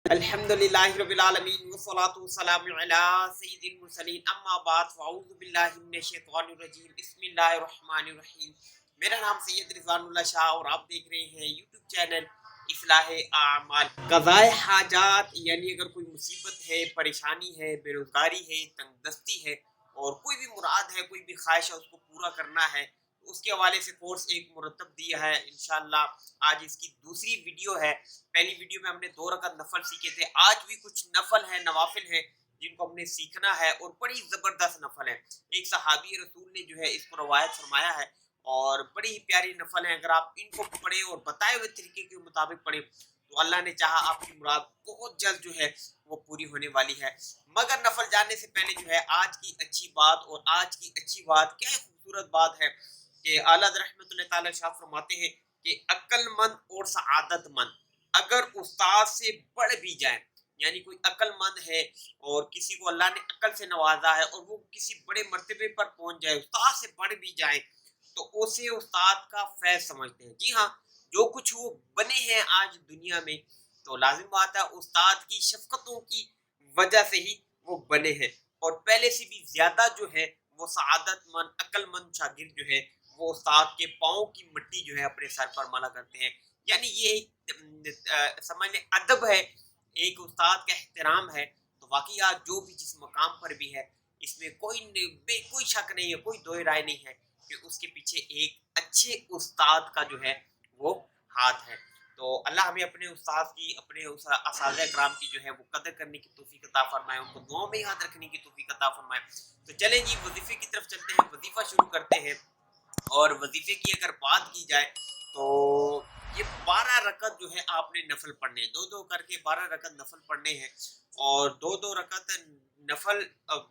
الحمدللہ رب العالمین والصلاة والسلام علی سید المرسلین اما بعد فاعوذ باللہ من الشیطان الرجیم بسم اللہ الرحمن الرحیم۔ میرا نام سید رضوان اللہ شاہ اور آپ دیکھ رہے ہیں یوٹیوب چینل اصلاح اعمال۔ قضاء حاجات یعنی اگر کوئی مصیبت ہے، پریشانی ہے، بے روزگاری ہے، تنگ دستی ہے اور کوئی بھی مراد ہے، کوئی بھی خواہش ہے، اس کو پورا کرنا ہے، اس کے حوالے سے کورس ایک مرتب دیا ہے۔ انشاءاللہ آج اس کی دوسری ویڈیو ہے۔ پہلی ویڈیو میں ہم نے 2 رکعت نفل سیکھے تھے، آج بھی کچھ نفل ہیں، نوافل ہیں جن کو ہم نے سیکھنا ہے اور بڑی زبردست نفل ہیں۔ ایک صحابی رسول نے جو ہے اس کو روایت فرمایا ہے اور بڑی ہی پیاری نفل ہیں۔ اگر آپ ان کو پڑھیں اور بتائے ہوئے طریقے کے مطابق پڑھیں تو اللہ نے چاہا آپ کی مراد بہت جلد جو ہے وہ پوری ہونے والی ہے۔ مگر نفل جاننے سے پہلے جو ہے آج کی اچھی بات، اور آج کی اچھی بات کیا خوبصورت بات ہے کہ اعلیٰ رحمۃ اللہ تعالی شاہ فرماتے ہیں کہ عقل مند اور سعادت مند اگر استاد سے بڑھ بھی جائیں، یعنی کوئی عقل مند ہے اور کسی کو اللہ نے عقل سے نوازا ہے اور وہ کسی بڑے مرتبے پر پہنچ جائے، استاد سے بڑھ بھی جائیں تو اسے استاد کا فیض سمجھتے ہیں۔ جی ہاں، جو کچھ وہ بنے ہیں آج دنیا میں تو لازم بات ہے استاد کی شفقتوں کی وجہ سے ہی وہ بنے ہیں، اور پہلے سے بھی زیادہ جو ہے وہ سعادت مند عقل مند شاگرد جو ہے وہ استاد کے پاؤں کی مٹی جو ہے اپنے سر پر ملا کرتے ہیں۔ یعنی یہ ایک سمجھ لیں ادب ہے، ایک استاد کا احترام ہے۔ تو واقعی آج جو بھی جس مقام پر بھی ہے اس میں کوئی شک نہیں ہے، کوئی دو رائے نہیں ہے کہ اس کے پیچھے ایک اچھے استاد کا جو ہے وہ ہاتھ ہے۔ تو اللہ ہمیں اپنے استاد کی، اپنے اساتذہ کرام کی جو ہے وہ قدر کرنے کی توفیق عطا فرمائے، ان کو دعاؤں میں یاد رکھنے کی توفیق عطا فرمائے۔ تو چلیں جی وظیفے کی طرف چلتے ہیں، وظیفہ شروع کرتے ہیں۔ اور وظیفے کی اگر بات کی جائے تو یہ 12 رکعت جو ہے آپ نے نفل پڑھنے ہیں، 2 کر کے 12 رکعت نفل پڑھنے ہیں، اور 2 رکعت نفل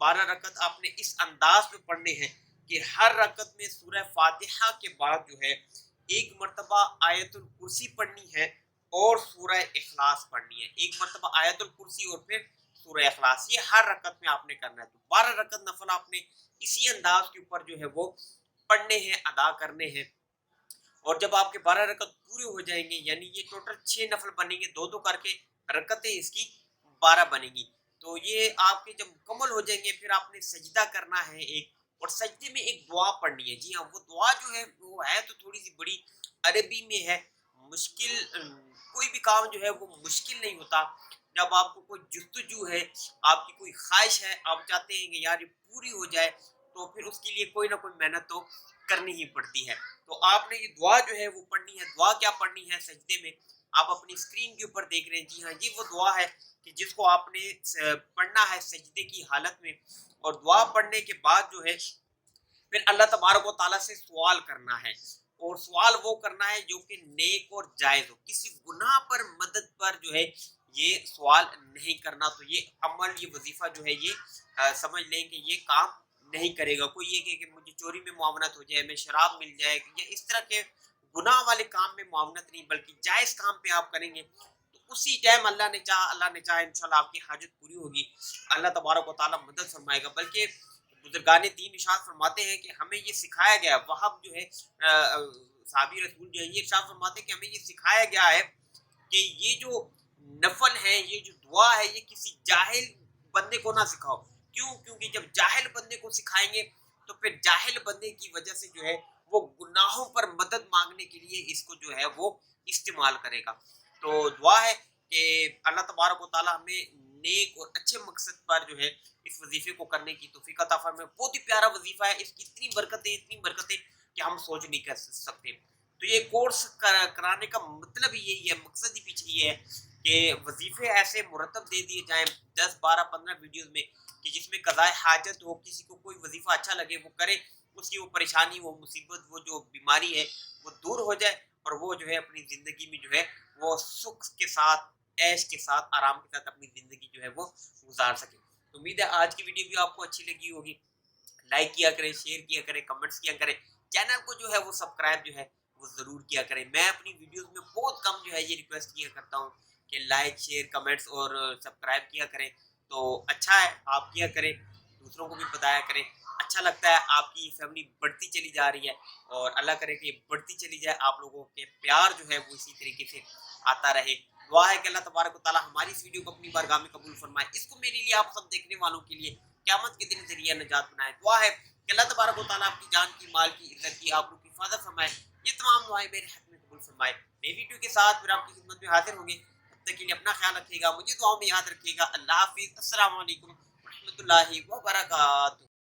12 رکعت آپ نے اس انداز میں پڑھنے ہیں کہ ہر رکعت میں سورہ فاتحہ کے بعد جو ہے ایک مرتبہ آیت الکرسی پڑھنی ہے اور سورہ اخلاص پڑھنی ہے۔ ایک مرتبہ آیت الکرسی اور پھر سورہ اخلاص، یہ ہر رکعت میں آپ نے کرنا ہے۔ تو 12 رکعت نفل آپ نے اسی انداز کے اوپر جو ہے وہ پڑھنے ہیں، ادا کرنے ہیں۔ اور جب آپ کے 12 رکعت پورے ہو جائیں گے، یعنی یہ ٹوٹل 6 نفل بنیں گے، 2 کر کے رکعتیں اس کی 12 بنیں گی۔ تو یہ آپ کے جب مکمل ہو جائیں گے پھر آپ نے سجدہ کرنا ہے ایک، اور سجدے میں ایک دعا پڑھنی ہے۔ جی ہاں، وہ دعا جو ہے وہ ہے تو تھوڑی سی بڑی، عربی میں ہے مشکل۔ کوئی بھی کام جو ہے وہ مشکل نہیں ہوتا۔ جب آپ کو کوئی جستجو ہے، آپ کی کوئی خواہش ہے، آپ چاہتے ہیں کہ یار یہ پوری ہو جائے، تو پھر اس کے لیے کوئی نہ کوئی محنت تو کرنی ہی پڑتی ہے۔ تو آپ نے یہ دعا جو ہے وہ پڑھنی ہے۔ دعا کیا پڑھنی ہے سجدے میں؟ آپ اپنی اسکرین کے اوپر دیکھ رہے ہیں، جی ہاں یہ وہ دعا ہے کہ جس کو آپ نے پڑھنا ہے سجدے کی حالت میں۔ اور دعا پڑھنے کے بعد جو ہے پھر اللہ تبارک و تعالیٰ سے سوال کرنا ہے، اور سوال وہ کرنا ہے جو کہ نیک اور جائز ہو، کسی گناہ پر مدد پر جو ہے یہ سوال نہیں کرنا۔ تو یہ عمل، یہ وظیفہ جو ہے یہ سمجھ لیں کہ یہ کام نہیں کرے گا کوئی۔ یہ کہ مجھے چوری میں معاونت ہو جائے، میں شراب مل جائے، یا اس طرح کے گناہ والے کام میں معاونت نہیں، بلکہ جائز کام پہ آپ کریں گے تو اسی ٹائم اللہ نے چاہا انشاءاللہ آپ کی حاجت پوری ہوگی، اللہ تبارک و تعالیٰ مدد فرمائے گا۔ بلکہ بزرگان دین ارشاد فرماتے ہیں کہ ہمیں یہ سکھایا گیا، وہب جو ہے صحابی رسول جو ہے یہ ارشاد فرماتے ہیں کہ ہمیں یہ سکھایا گیا ہے کہ یہ جو نفل ہے، یہ جو دعا ہے، یہ کسی جاہل بندے کو نہ سکھاؤ۔ کیوں؟ کیونکہ جب جاہل بندے کو سکھائیں گے تو پھر جاہل بندے کی وجہ سے جو ہے وہ گناہوں پر مدد مانگنے کے لیے اس کو جو ہے وہ استعمال کرے گا۔ تو دعا ہے کہ اللہ تبارک و تعالیٰ ہمیں نیک اور اچھے مقصد پر جو ہے اس وظیفے کو کرنے کی توفیق عطا فرمائے۔ بہت ہی پیارا وظیفہ ہے، اس کی اتنی برکتیں کہ ہم سوچ نہیں کر سکتے۔ تو یہ کورس کرانے کا مطلب یہی ہے، مقصد ہی پیچھے یہ ہے کہ وظیفے ایسے مرتب دے دیے جائیں 10 12 15 ویڈیوز میں کہ جس میں قضاء حاجت ہو، کسی کو کوئی وظیفہ اچھا لگے وہ کرے، اس کی وہ پریشانی، وہ مصیبت، وہ جو بیماری ہے وہ دور ہو جائے، اور وہ جو ہے اپنی زندگی میں جو ہے وہ سکھ کے ساتھ، عیش کے ساتھ، آرام کے ساتھ اپنی زندگی جو ہے وہ گزار سکے۔ تو امید ہے آج کی ویڈیو بھی آپ کو اچھی لگی ہوگی۔ لائک کیا کریں، شیئر کیا کریں، کمنٹس کیا کریں، چینل کو جو ہے وہ سبسکرائب جو ہے وہ ضرور کیا کریں۔ میں اپنی ویڈیوز میں بہت کم جو ہے یہ ریکویسٹ کیا کرتا ہوں کہ لائک، شیئر، کمنٹس اور سبسکرائب کیا کریں، تو اچھا ہے آپ کیا کریں، دوسروں کو بھی بتایا کریں۔ اچھا لگتا ہے، آپ کی فیملی بڑھتی چلی جا رہی ہے، اور اللہ کرے کہ بڑھتی چلی جائے، آپ لوگوں کے پیار جو ہے وہ اسی طریقے سے آتا رہے۔ دعا ہے کہ اللہ تبارک و تعالیٰ ہماری اس ویڈیو کو اپنی بارگاہ میں قبول فرمائے، اس کو میرے لیے آپ سب دیکھنے والوں کے لیے قیامت کے دن ذریعہ نجات بنائے۔ دعا ہے کہ اللہ تبارک و تعالیٰ آپ کی جان کی، مال کی، عزت کی، آبرو کی حفاظت فرمائے۔ یہ تمام دعائیں میرے حق میں قبول فرمائے۔ نئی ویڈیو کے ساتھ پھر آپ کی خدمت میں حاضر ہوں گے، تب تک کے لیے اپنا خیال رکھیے گا، مجھے دعاؤں میں یاد رکھیے گا۔ اللہ حافظ، السلام علیکم ورحمۃ اللہ وبرکاتہ۔